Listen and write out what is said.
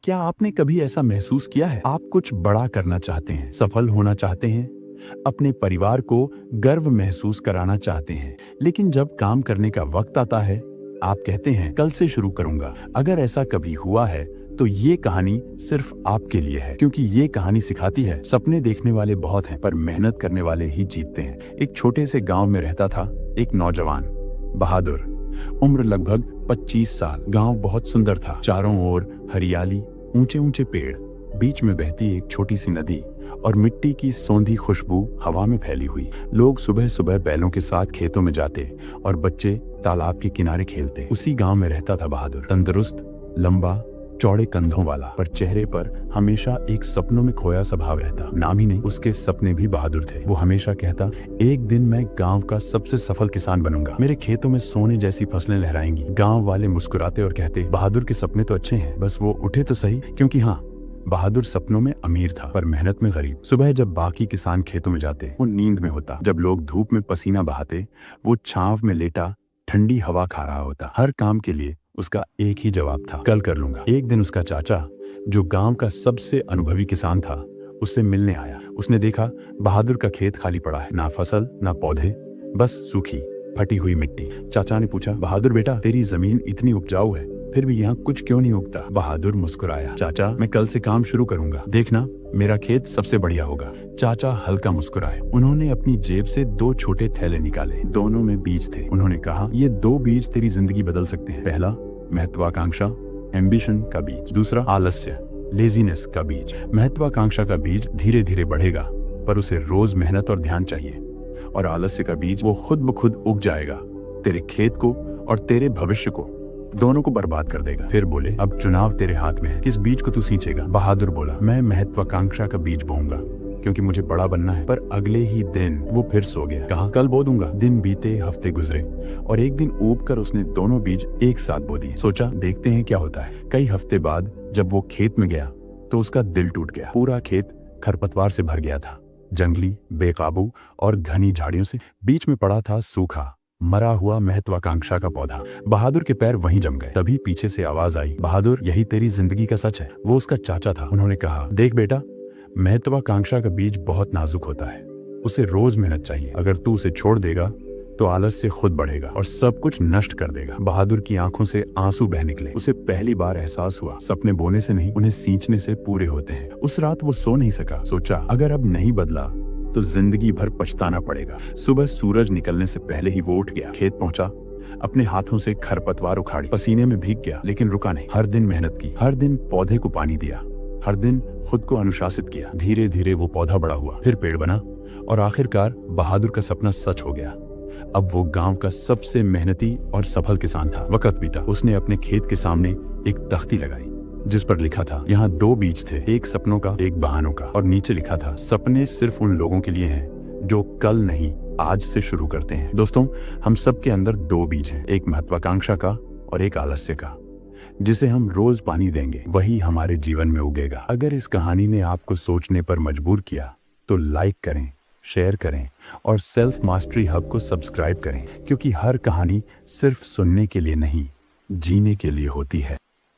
क्या आपने कभी ऐसा महसूस किया है? आप कुछ बड़ा करना चाहते हैं, सफल होना चाहते हैं, अपने परिवार को गर्व महसूस कराना चाहते हैं, लेकिन जब काम करने का वक्त आता है, आप कहते हैं कल से शुरू करूंगा। अगर ऐसा कभी हुआ है तो ये कहानी सिर्फ आपके लिए है, क्योंकि ये कहानी सिखाती है सपने देखने वाले बहुत हैं पर मेहनत करने वाले ही जीतते हैं। एक छोटे से गांव में रहता था एक नौजवान, बहादुर। उम्र लगभग 25 साल। गांव बहुत सुंदर था, चारों ओर हरियाली, ऊंचे ऊंचे पेड़, बीच में बहती एक छोटी सी नदी और मिट्टी की सौंधी खुशबू हवा में फैली हुई। लोग सुबह सुबह बैलों के साथ खेतों में जाते और बच्चे तालाब के किनारे खेलते। उसी गांव में रहता था बहादुर, तंदुरुस्त, लंबा, चौड़े कंधों वाला, पर चेहरे पर हमेशा एक सपनों में खोया स्वभाव रहता। नाम ही नहीं, उसके सपने भी बहादुर थे। वो हमेशा कहता, एक दिन मैं गांव का सबसे सफल किसान बनूंगा, मेरे खेतों में सोने जैसी फसलें लहराएंगी। गांव वाले मुस्कुराते और कहते, बहादुर के सपने तो अच्छे हैं, बस वो उठे तो सही। क्योंकि हाँ, बहादुर सपनों में अमीर था पर मेहनत में गरीब। सुबह जब बाकी किसान खेतों में जाते, वो नींद में होता। जब लोग धूप में पसीना बहाते, वो छांव में लेटा ठंडी हवा खा रहा होता। हर काम के लिए उसका एक ही जवाब था, कल कर लूंगा। एक दिन उसका चाचा, जो गांव का सबसे अनुभवी किसान था, उससे मिलने आया। उसने देखा बहादुर का खेत खाली पड़ा है, ना फसल ना पौधे, बस सूखी फटी हुई मिट्टी। चाचा ने पूछा, बहादुर बेटा, तेरी जमीन इतनी उपजाऊ है, फिर भी यहाँ कुछ क्यों नहीं उगता? बहादुर मुस्कुराया, चाचा मैं कल से काम शुरू करूंगा, देखना मेरा खेत सबसे बढ़िया होगा। चाचा हल्का मुस्कुराए। उन्होंने अपनी जेब से 2 छोटे थैले निकाले, दोनों में बीज थे। उन्होंने कहा, ये 2 बीज तेरी जिंदगी बदल सकते हैं। पहला महत्वाकांक्षा, एम्बिशन का बीज। दूसरा आलस्य, लेजीनेस का बीज। महत्वाकांक्षा का बीज धीरे धीरे बढ़ेगा, पर उसे रोज मेहनत और ध्यान चाहिए। और आलस्य का बीज, वो खुद ब खुद उग जाएगा, तेरे खेत को और तेरे भविष्य को दोनों को बर्बाद कर देगा। फिर बोले, अब चुनाव तेरे हाथ में है, किस बीज को तू सींचेगा? बहादुर बोला, मैं महत्वाकांक्षा का बीज बोऊंगा, क्योंकि मुझे बड़ा बनना है। पर अगले ही दिन वो फिर सो गया। कहा, कल बो दूंगा। दिन बीते, हफ्ते गुजरे और एक दिन ऊब कर उसने दोनों बीज एक साथ बो दिए। सोचा, देखते हैं क्या होता है। कई हफ्ते बाद जब वो खेत में गया तो उसका दिल टूट गया। पूरा खेत खरपतवार से भर गया था, जंगली, बेकाबू और घनी झाड़ियों से। बीच में पड़ा था सूखा, मरा हुआ महत्वाकांक्षा का पौधा। बहादुर के पैर वहीं जम गए। तभी पीछे से आवाज आई, बहादुर, यही तेरी जिंदगी का सच है। वो उसका चाचा था। उन्होंने कहा, देख बेटा, महत्वाकांक्षा का बीज बहुत नाजुक होता है, उसे रोज मेहनत चाहिए। अगर तू उसे छोड़ देगा तो आलस से खुद बढ़ेगा और सब कुछ नष्ट कर देगा। बहादुर की आंखों से आंसू बह निकले। उसे पहली बार एहसास हुआ, सपने बोने से नहीं, उन्हें सींचने से पूरे होते हैं। उस रात वो सो नहीं सका। सोचा, अगर अब नहीं बदला तो जिंदगी भर पछताना पड़ेगा। सुबह सूरज निकलने से पहले ही वो उठ गया, खेत पहुंचा, अपने हाथों से खरपतवार उखाड़ी, पसीने में भीग गया, लेकिन रुका नहीं। हर दिन मेहनत की, हर दिन पौधे को पानी दिया, हर दिन खुद को अनुशासित किया। धीरे धीरे वो पौधा बड़ा हुआ, फिर पेड़ बना और आखिरकार बहादुर का सपना सच हो गया। अब वो गांव का सबसे मेहनती और सफल किसान था। वक्त बीता, उसने अपने खेत के सामने एक तख्ती लगाई जिस पर लिखा था, यहाँ 2 बीज थे, एक सपनों का, एक बहानों का। और नीचे लिखा था, सपने सिर्फ उन लोगों के लिए हैं जो कल नहीं आज से शुरू करते हैं। दोस्तों, हम सब के अंदर 2 बीज हैं, एक महत्वाकांक्षा का और एक आलस्य का। जिसे हम रोज पानी देंगे वही हमारे जीवन में उगेगा। अगर इस कहानी ने आपको सोचने पर मजबूर किया तो लाइक करें, शेयर करें और सेल्फ मास्टरी हब को सब्सक्राइब करें, क्योंकि हर कहानी सिर्फ सुनने के लिए नहीं, जीने के लिए होती है।